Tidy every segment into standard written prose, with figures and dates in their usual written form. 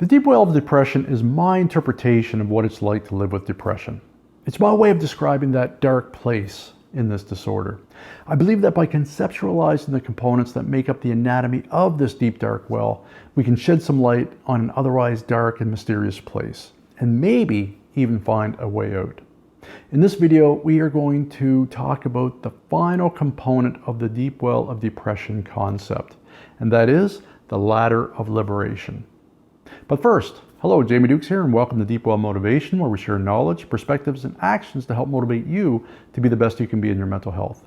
The deep well of depression is my interpretation of what it's like to live with depression. It's my way of describing that dark place in this disorder. I believe that by conceptualizing the components that make up the anatomy of this deep dark well, we can shed some light on an otherwise dark and mysterious place, and maybe even find a way out. In this video, we are going to talk about the final component of the deep well of depression concept, and that is the ladder of liberation. But first, hello, Jamie Dukes here, and welcome to Deep Well Motivation, where we share knowledge, perspectives, and actions to help motivate you to be the best you can be in your mental health.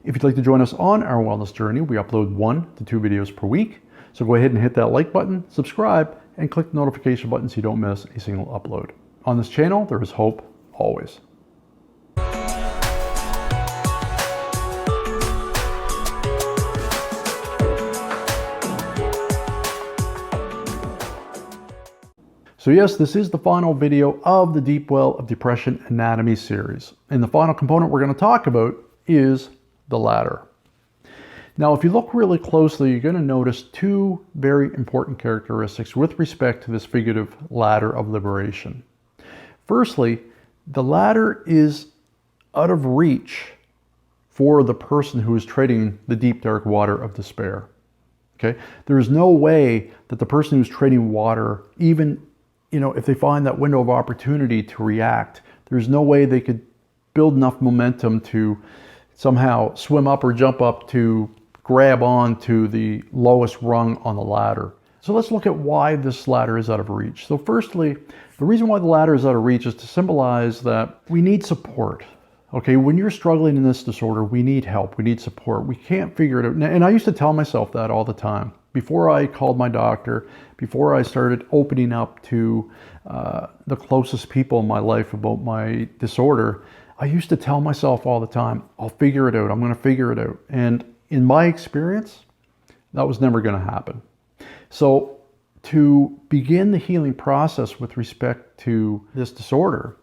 If you'd like to join us on our wellness journey, we upload 1 to 2 videos per week. So go ahead and hit that like button, subscribe, and click the notification button so you don't miss a single upload. On this channel, there is hope always. So yes, this is the final video of the Deep Well of Depression Anatomy series. And the final component we're going to talk about is the ladder. Now, if you look really closely, you're going to notice two very important characteristics with respect to this figurative ladder of liberation. Firstly, the ladder is out of reach for the person who is treading the deep dark water of despair. Okay? There is no way that the person who's treading water, even if they find that window of opportunity to react, there's no way they could build enough momentum to somehow swim up or jump up to grab on to the lowest rung on the ladder. So let's look at why this ladder is out of reach. So firstly, the reason why the ladder is out of reach is to symbolize that we need support. Okay, when you're struggling in this disorder, we need help, we need support. We can't figure it out. And I used to tell myself that all the time. Before I called my doctor, before I started opening up to the closest people in my life about my disorder, I used to tell myself all the time, I'll figure it out, I'm going to figure it out. And in my experience, that was never going to happen. So to begin the healing process with respect to this disorder,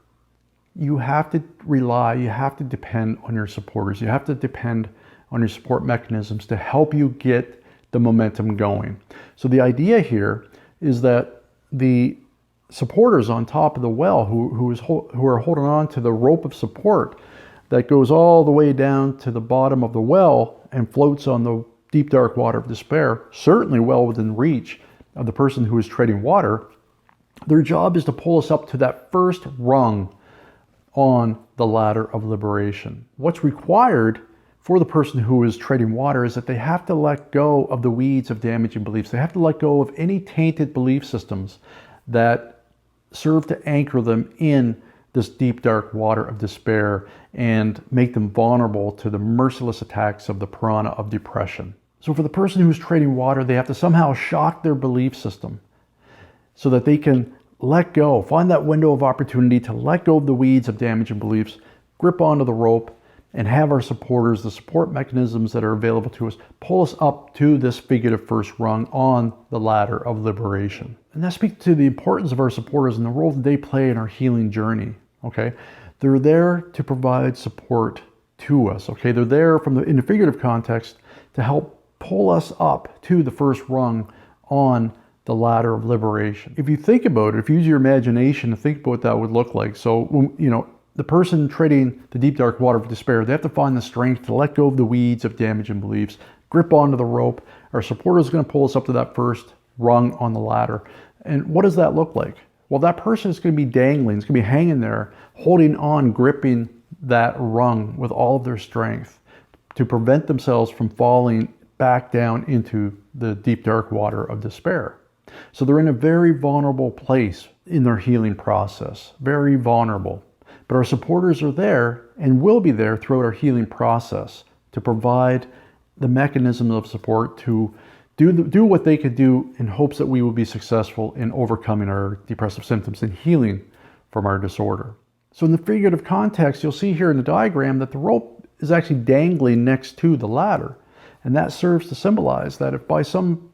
you have to rely, you have to depend on your supporters. You have to depend on your support mechanisms to help you get the momentum going. So the idea here is that the supporters on top of the well who are holding on to the rope of support that goes all the way down to the bottom of the well and floats on the deep dark water of despair, certainly well within reach of the person who is treading water, their job is to pull us up to that first rung on the ladder of liberation. What's required for the person who is treading water is that they have to let go of the weeds of damaging beliefs. They have to let go of any tainted belief systems that serve to anchor them in this deep dark water of despair and make them vulnerable to the merciless attacks of the piranha of depression. So for the person who's treading water, they have to somehow shock their belief system so that they can let go, find that window of opportunity to let go of the weeds of damaging beliefs, grip onto the rope, and have our supporters, the support mechanisms that are available to us, pull us up to this figurative first rung on the ladder of liberation. And that speaks to the importance of our supporters and the role that they play in our healing journey, okay? They're there to provide support to us, okay? They're there in the figurative context to help pull us up to the first rung on the ladder of liberation. If you think about it, if you use your imagination to think about what that would look like, so, the person treading the deep dark water of despair, they have to find the strength to let go of the weeds of damaging beliefs, grip onto the rope. Our supporter is going to pull us up to that first rung on the ladder. And what does that look like? Well, that person is going to be dangling, it's going to be hanging there, holding on, gripping that rung with all of their strength to prevent themselves from falling back down into the deep dark water of despair. So they're in a very vulnerable place in their healing process, very vulnerable. But our supporters are there and will be there throughout our healing process to provide the mechanisms of support to do what they could do in hopes that we will be successful in overcoming our depressive symptoms and healing from our disorder. So in the figurative context, you'll see here in the diagram that the rope is actually dangling next to the ladder. And that serves to symbolize that if by some,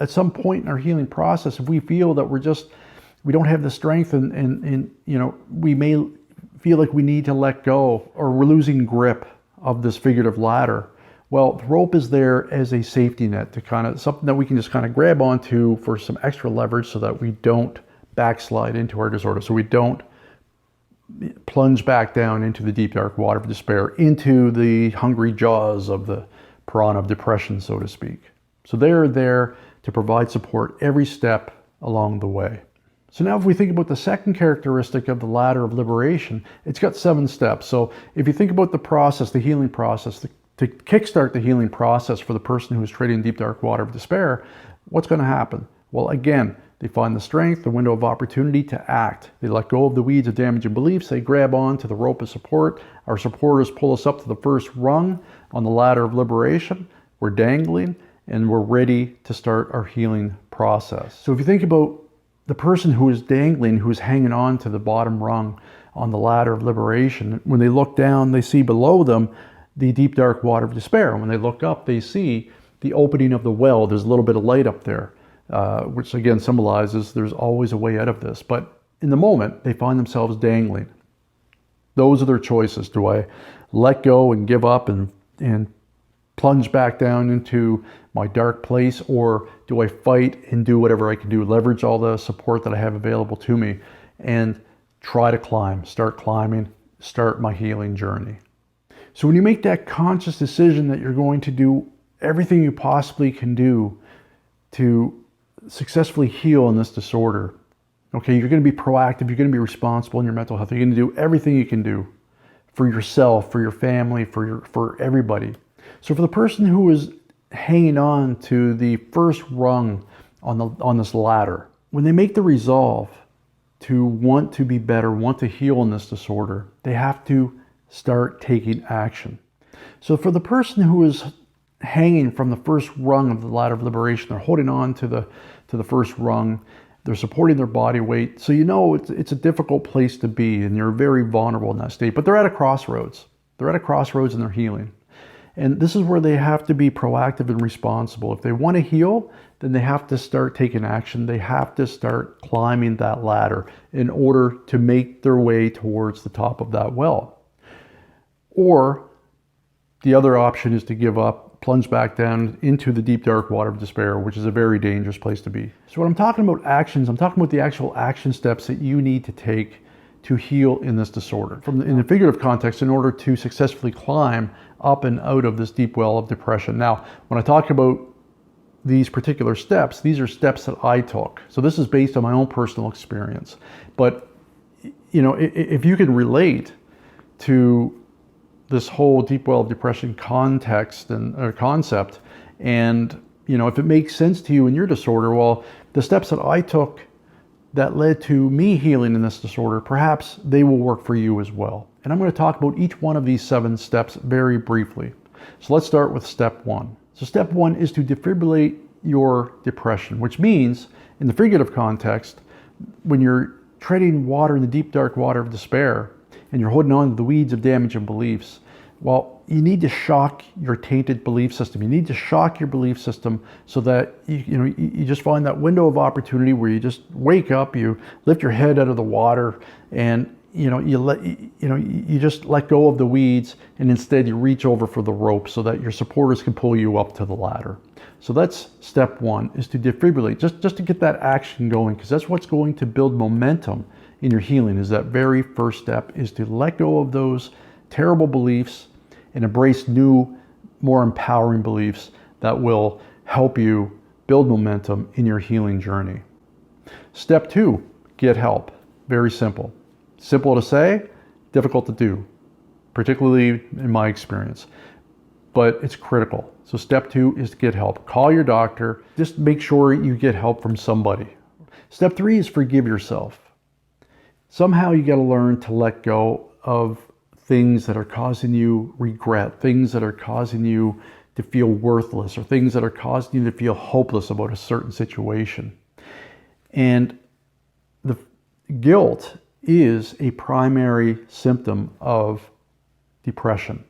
at some point in our healing process, if we feel that we don't have the strength and we may feel like we need to let go or we're losing grip of this figurative ladder, Well, the rope is there as a safety net to kind of something that we can just kind of grab onto for some extra leverage so that we don't backslide into our disorder, so we don't plunge back down into the deep dark water of despair, into the hungry jaws of the piranha of depression, so to speak. So they're there to provide support every step along the way. So now if we think about the second characteristic of the ladder of liberation, it's got 7 steps. So if you think about the process, the healing process, to kickstart the healing process for the person who is trading deep dark water of despair, what's going to happen? Well, again, they find the strength, the window of opportunity to act. They let go of the weeds of damaging beliefs. They grab on to the rope of support. Our supporters pull us up to the first rung on the ladder of liberation. We're dangling and we're ready to start our healing process. So if you think about the person who is dangling, who is hanging on to the bottom rung on the ladder of liberation, when they look down, they see below them the deep dark water of despair. And when they look up, they see the opening of the well. There's a little bit of light up there, which again symbolizes there's always a way out of this. But in the moment, they find themselves dangling. Those are their choices. Do I let go and give up and plunge back down into my dark place, or do I fight and do whatever I can do, leverage all the support that I have available to me, and try to climb, start climbing, start my healing journey? So when you make that conscious decision that you're going to do everything you possibly can do to successfully heal in this disorder, okay, you're going to be proactive, you're going to be responsible in your mental health, you're going to do everything you can do for yourself, for your family, for everybody. So for the person who is hanging on to the first rung on this ladder, when they make the resolve to want to be better, want to heal in this disorder, they have to start taking action. So for the person who is hanging from the first rung of the ladder of liberation, they're holding on to the first rung, they're supporting their body weight. So you know it's a difficult place to be, and you're very vulnerable in that state, but they're at a crossroads. They're at a crossroads in their healing. And this is where they have to be proactive and responsible. If they want to heal, then they have to start taking action. They have to start climbing that ladder in order to make their way towards the top of that well. Or the other option is to give up, plunge back down into the deep dark water of despair, which is a very dangerous place to be. So when I'm talking about actions, I'm talking about the actual action steps that you need to take to heal in this disorder. In the figurative context, in order to successfully climb up and out of this deep well of depression. Now, when I talk about these particular steps, these are steps that I took. So this is based on my own personal experience. But, you know, if you can relate to this whole deep well of depression context or concept, and, you know, if it makes sense to you in your disorder, well, the steps that I took that led to me healing in this disorder, perhaps they will work for you as well. And I'm going to talk about each one of these 7 steps very briefly. So let's start with step 1. So step 1 is to defibrillate your depression, which means in the figurative context, when you're treading water in the deep dark water of despair and you're holding on to the weeds of damage and beliefs, well, you need to shock your tainted belief system. You need to shock your belief system so that you just find that window of opportunity where you just wake up, you lift your head out of the water, and you just let go of the weeds, and instead you reach over for the rope so that your supporters can pull you up to the ladder. So that's step 1, is to defibrillate, just to get that action going, because that's what's going to build momentum in your healing. Is that very first step is to let go of those terrible beliefs and embrace new, more empowering beliefs that will help you build momentum in your healing journey. Step 2, get help. Very simple. Simple to say, difficult to do, particularly in my experience, but it's critical. So step 2 is to get help. Call your doctor. Just make sure you get help from somebody. Step 3 is forgive yourself. Somehow you got to learn to let go of things that are causing you regret, things that are causing you to feel worthless, or things that are causing you to feel hopeless about a certain situation. And the guilt is a primary symptom of depression.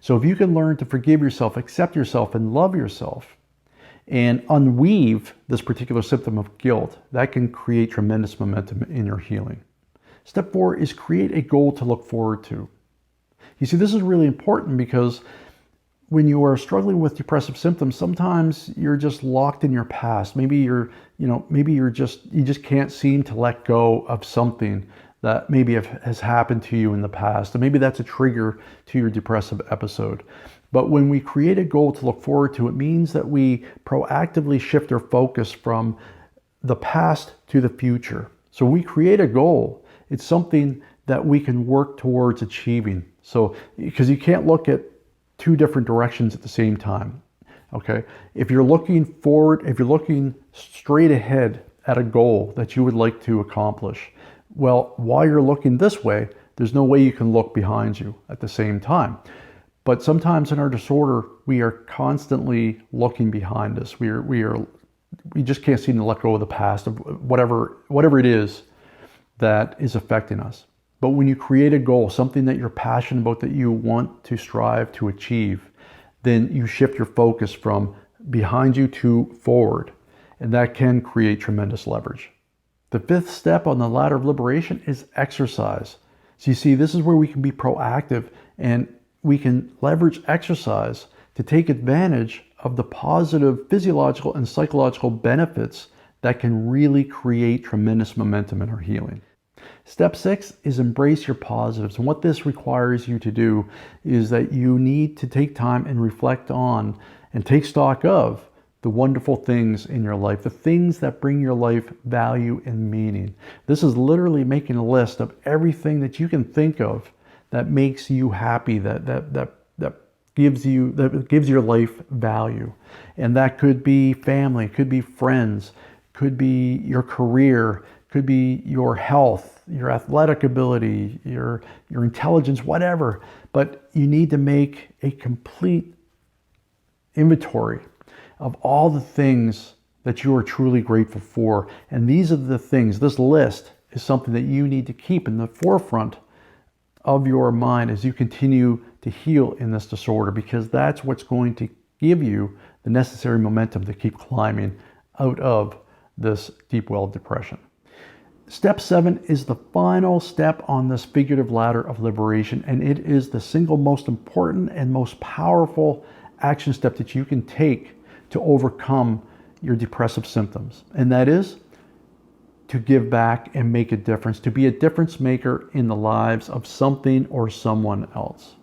So if you can learn to forgive yourself, accept yourself, and love yourself, and unweave this particular symptom of guilt, that can create tremendous momentum in your healing. Step 4 is create a goal to look forward to. You see, this is really important because when you are struggling with depressive symptoms, sometimes you're just locked in your past. Maybe you just can't seem to let go of something that maybe has happened to you in the past. And maybe that's a trigger to your depressive episode. But when we create a goal to look forward to, it means that we proactively shift our focus from the past to the future. So we create a goal. It's something that we can work towards achieving. So, because you can't look at two different directions at the same time. Okay? If you're looking forward, if you're looking straight ahead at a goal that you would like to accomplish, well, while you're looking this way, there's no way you can look behind you at the same time. But sometimes in our disorder, we are constantly looking behind us. We just can't seem to let go of the past, of whatever it is that is affecting us. But when you create a goal, something that you're passionate about, that you want to strive to achieve, then you shift your focus from behind you to forward. And that can create tremendous leverage. The fifth step on the ladder of liberation is exercise. So you see, this is where we can be proactive, and we can leverage exercise to take advantage of the positive physiological and psychological benefits that can really create tremendous momentum in our healing. Step 6 is embrace your positives. And what this requires you to do is that you need to take time and reflect on and take stock of the wonderful things in your life, the things that bring your life value and meaning. This is literally making a list of everything that you can think of that makes you happy, that gives your life value. And that could be family, could be friends, could be your career, could be your health, your athletic ability, your intelligence, whatever. But you need to make a complete inventory of all the things that you are truly grateful for. And these are the things, this list is something that you need to keep in the forefront of your mind as you continue to heal in this disorder, because that's what's going to give you the necessary momentum to keep climbing out of this deep well of depression. Step 7 is the final step on this figurative ladder of liberation, and it is the single most important and most powerful action step that you can take to overcome your depressive symptoms. And that is to give back and make a difference, to be a difference maker in the lives of something or someone else.